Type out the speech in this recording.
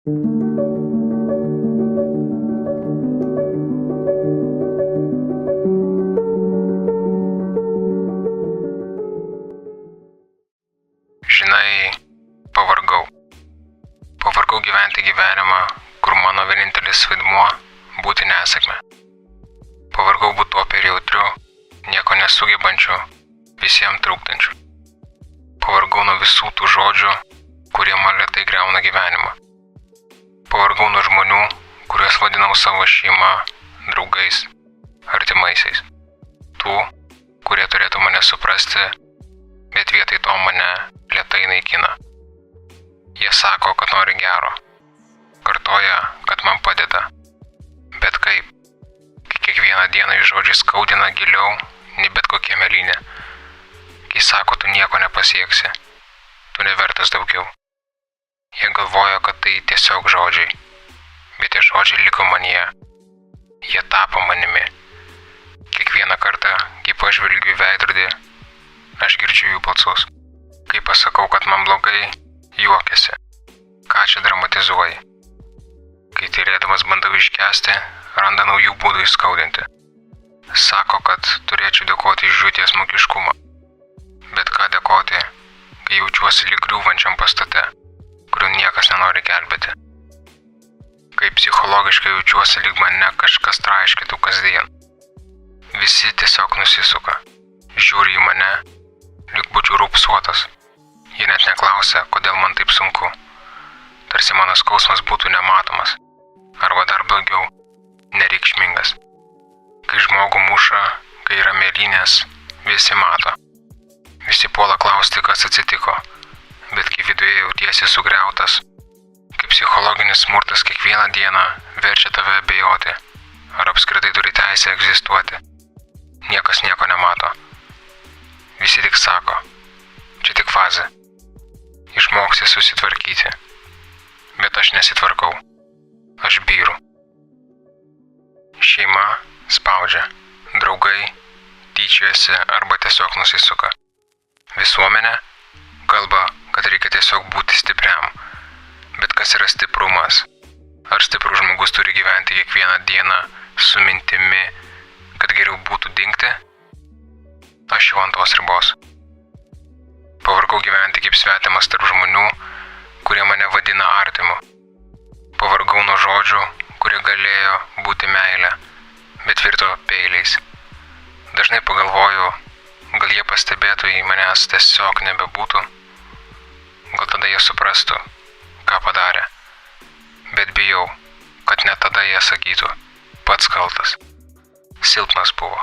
Žinai, pavargau. Pavargau gyventi gyvenimą, kur mano vienintelis vaidmuo – būti nesėkme. Pavargau būti tuo per jautriu, nieko nesugebančiu, visiems trūktančiu. Pavargau nuo visų tų žodžių, kurie man lėtai griauna gyvenimą. Pavargau nuo žmonių, kuriuos vadinau savo šeima, draugais, artimaisiais. Tų, kurie turėtų mane suprasti, bet vietoj to mane lėtai naikina. Jie sako, kad nori gero. Kartoja, kad man padeda. Bet kaip? Kai kiekvieną dieną jų žodžiai skaudina giliau, nei bet kokie mėlynė. Kai sako, tu nieko nepasieksi. Tu nevertas daugiau. Jie galvoja, kad tai tiesiog žodžiai. Bet tie žodžiai liko manyje. Jie tapo manimi. Kiekvieną kartą, kai pažvelgiu į veidrodį, aš girdžiu jų balsus. Kai pasakau, kad man blogai, juokiasi. Ką čia dramatizuoji? Kai tylėdamas bandau iškęsti, randa naujų būdų įskaudinti. Sako, kad turėčiau dėkoti už jų tiesmukiškumą. Bet ką dėkoti, kai jaučiuosi lyg griūvančiam pastate, kuriuo niekas nenori gelbėti. Kai psichologiškai jaučiuosi lyg mane kažkas traiškytų kasdien. Visi tiesiog nusisuka. Žiūri į mane, lyg būčiau raupsuotas. Jie net neklausia, kodėl man taip sunku. Tarsi mano skausmas būtų nematomas. Arba dar blogiau, nereikšmingas. Kai žmogų muša, kai yra mėlynės, visi mato. Visi puola klausti, kas atsitiko. Bet kai viduje jautiesi sugriautas, kai psichologinis smurtas kiekvieną dieną verčia tave abejoti, ar apskritai turi teisę egzistuoti. Niekas nieko nemato. Visi tik sako, čia tik fazė. Išmoksi susitvarkyti. Bet aš nesitvarkau. Aš byru. Šeima spaudžia. Draugai tyčiojasi arba tiesiog nusisuka. Visuomenė kalba, kad reikia tiesiog būti stipriam. Bet kas yra stiprumas? Ar stiprus žmogus turi gyventi kiekvieną dieną su mintimi, kad geriau būtų dingti? Aš jau ant tos ribos. Pavargau gyventi kaip svetimas tarp žmonių, kurie mane vadina artimu. Pavargau nuo žodžių, kurie galėjo būti meilė, bet virto peiliais. Dažnai pagalvoju, gal jie pastebėtų, jei manęs tiesiog nebebūtų. Gal tada jie suprastų, ką padarė. Bet bijau, kad net tada jie sakytų, pats kaltas. Silpnas buvo.